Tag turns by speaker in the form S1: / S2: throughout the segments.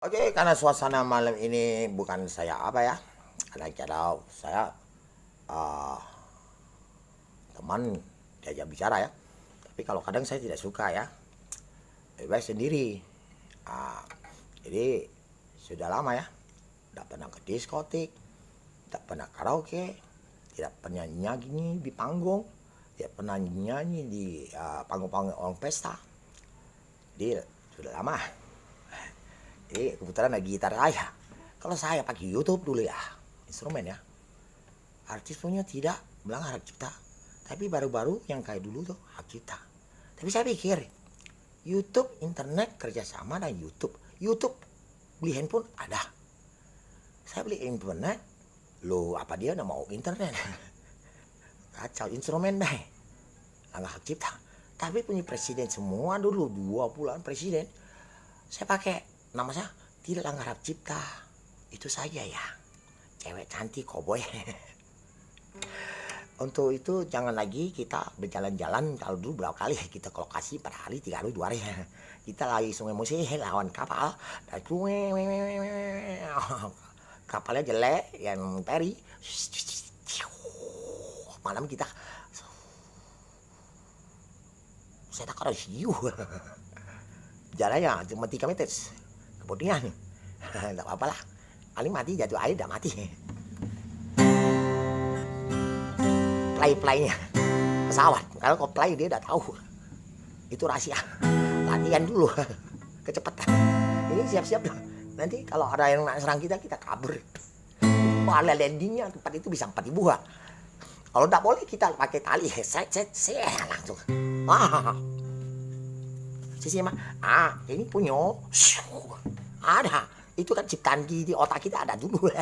S1: Oke, karena suasana malam ini bukan saya apa ya, kadang-kadang saya uh, teman diajak bicara ya. Tapi kalau kadang saya tidak suka ya, lebih baik sendiri. Ah, jadi sudah lama ya, tidak pernah ke diskotik, tidak pernah karaoke, tidak pernah nyanyi di panggung, tidak pernah nyanyi di panggung-panggung orang pesta. Jadi sudah lama. Kebetulan ada gitar saya. Kalau saya pakai YouTube dulu ya, instrumen ya. Artis punya tidak melanggar hak cipta. Tapi baru-baru yang kayak dulu tuh hak cipta. Tapi saya pikir YouTube, internet kerjasama dan YouTube. YouTube beli handphone ada. Saya beli internet, lo apa dia udah mau internet? Kacau instrumen deh. Langgar hak cipta. Tapi punya presiden semua dulu 2 bulan presiden. Saya pakai nama saya tidak langgar hak cipta. Itu saja ya. Cewek cantik koboi. Untuk itu jangan lagi kita berjalan-jalan. Kalau dulu berapa kali kita ke lokasi per hari, 3 hari 2 hari. Kita lagi sungai Musi lawan kapal. Dan kapalnya jelek yang peri. Malam kita saya tak ada siu. Jalannya cuma 3 meter. Kemudian tidak apa-apa lah. Paling mati jatuh air udah mati. Play-playnya pesawat. Kalau kau play dia udah tahu. Itu rahasia. Latihan dulu. Kecepatan. Ini siap-siap lah. Nanti kalau ada yang nak serang kita, kita kabur. Ada landingnya tempat itu bisa 4 ribu. Kalau tidak boleh kita pakai tali. Set langsung. Sisi mah, ini punya. Ada. Itu kan ciptaan di otak kita ada dulu.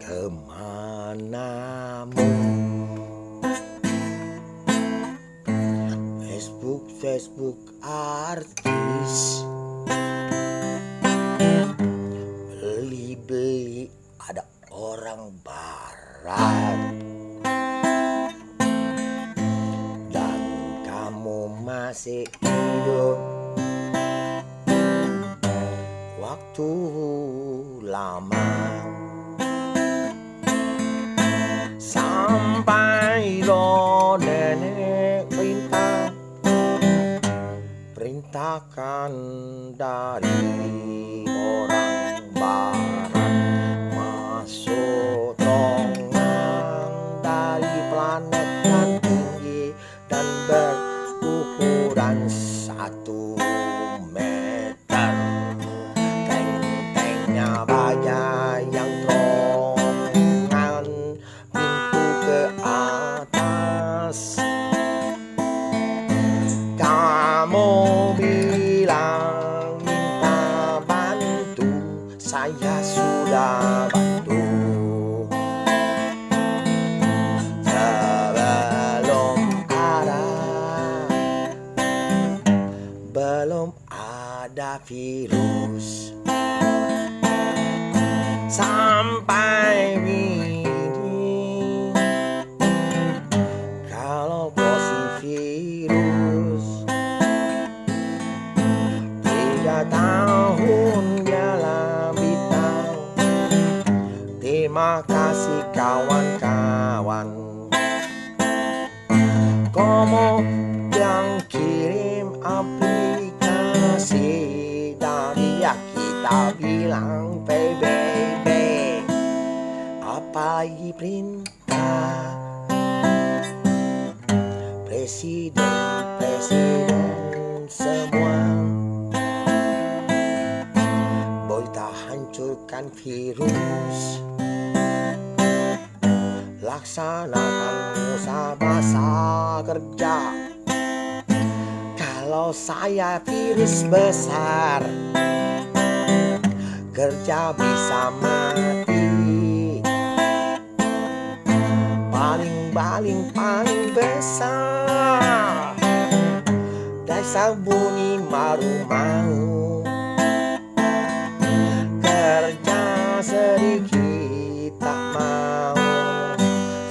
S1: Kemanamu Facebook artis beli ada orang barat dan kamu masih hidup waktu lama sampai lo nenek perintahkan dari orang barat masuk terowongan dari planet yang tinggi dan berukuran 1 meter. Tank-tanknya banyak yang terowongan pintu ke atas. Kamu bilang minta bantu, saya sudah bantu. Belum ada virus sampai ini. Kalau positif virus 3 tahun dalam bintang. Terima kasih kawan-kawan. Kamu yang kirim aplikasi dari ya kita bilang PBB. Apalagi perintah presiden semua. Kita hancurkan virus, laksanakan usaha kerja. Kalau saya virus besar, kerja bisa mati. Paling paling besar. Dasar bunyi maru-maru, kerja sedikit tak mau,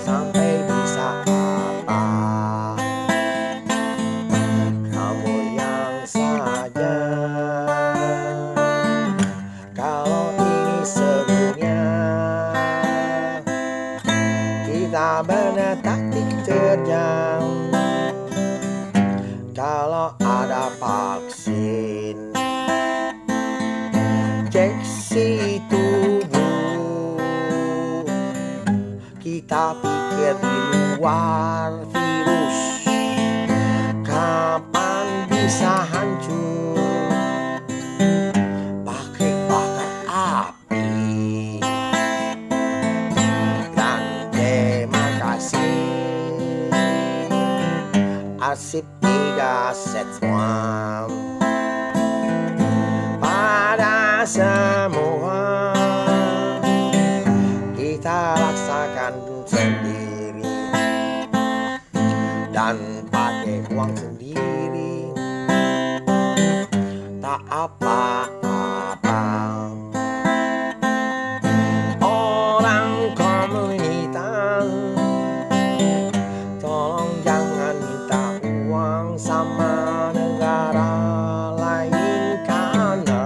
S1: sampai bisa apa? Kamu yang saja. Kalau ini serunya, kita benar taktik terjang. Kalau ada vaksin, cek si tubuh, kita pikir di luar virus, kapan bisa hancur? Pakai bakar api. Dan terima kasih, arsip 3 set semua pada semua. Kita rasakan sendiri dan pakai uang sendiri, tak apa-apa. Orang komunitas, tolong jangan minta uang sama negara lain, karena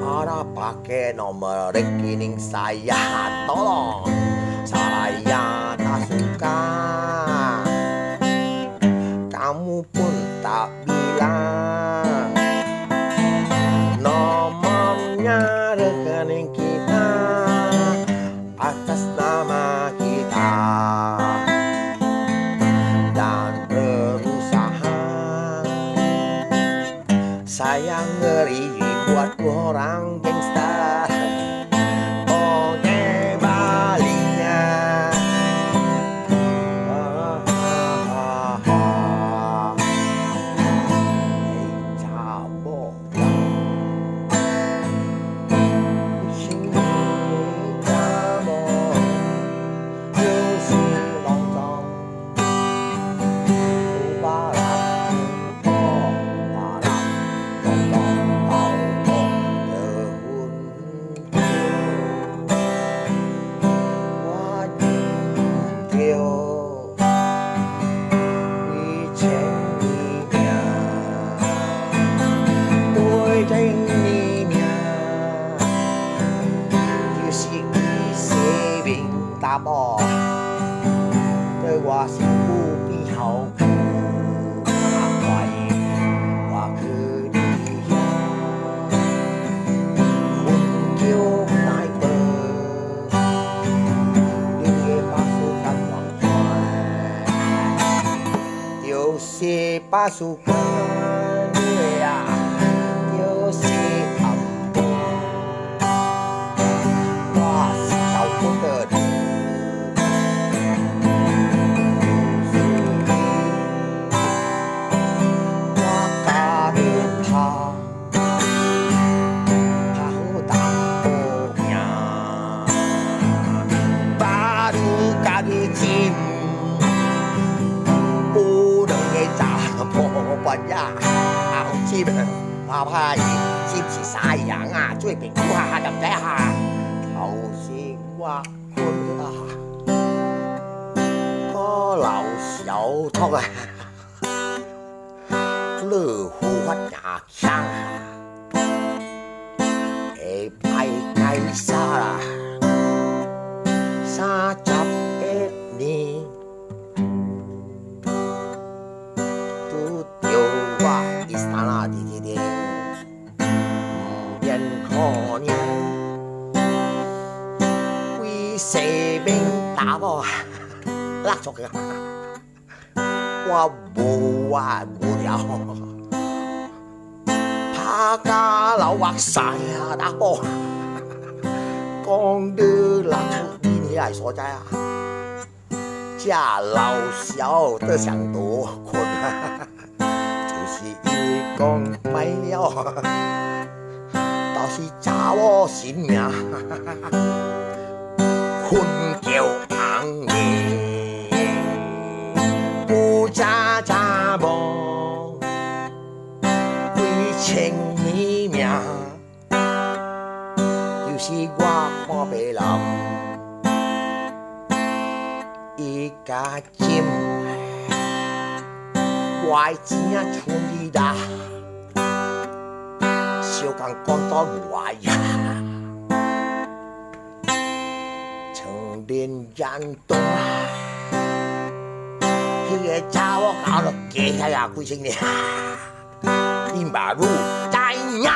S1: ada pakai nomor rekening saya. Tolong, saya tak suka. Kamu pun tak bilang nomornya rekening kita atas nama kita dan berusaha. Saya ngeri buat orang gangster. Oke baliknya, cabok sini cabok, yusi lontong barat barat lontong lontong dehun wajib kêu vì tranh nhà tôi tranh nhà như sĩ sĩ bình ta bỏ tôiว่าสิ่งผู้พี่เขาหากไว้ว่าคือดีคุณเกี่ยวนายเปิดดึงเก็บpasukan Yosi pasukan ya, Yosi kampung. Wah, si kau pun terdu. Maka kita tahu tampuknya, baru kali cinta.呀，好基本，哪怕你知唔知晒人啊，追評估下咁睇下，頭先話佢啊，個老小偷啊，樂乎屈牙槍，派計沙啦，沙集一年。Istana di dinding Biên khó nhé Quy sĩ binh đá bò Lắc cho kìa Qua bù đéo Phá ca lão bạc xài đá bò Con đưa lạc cho đi nì lại so trái à Chà lão xéo tớ chẳng tố khôn 講咪了，倒是查我性命，困叫啊！你，不家家无几千年命，就是我看别人一家金，我真像你啦，小刚讲到我呀。连人动啊，迄个查某搞到假遐呀几千年，你马路知影？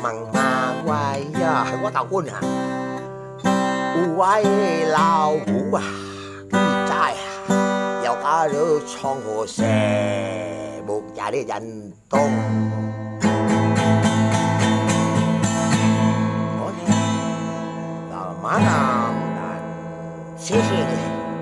S1: 问嘛我呀，我头阮啊，有我的老母啊，你知啊，要加入创何社，无家的人动。妈妈，谢谢你。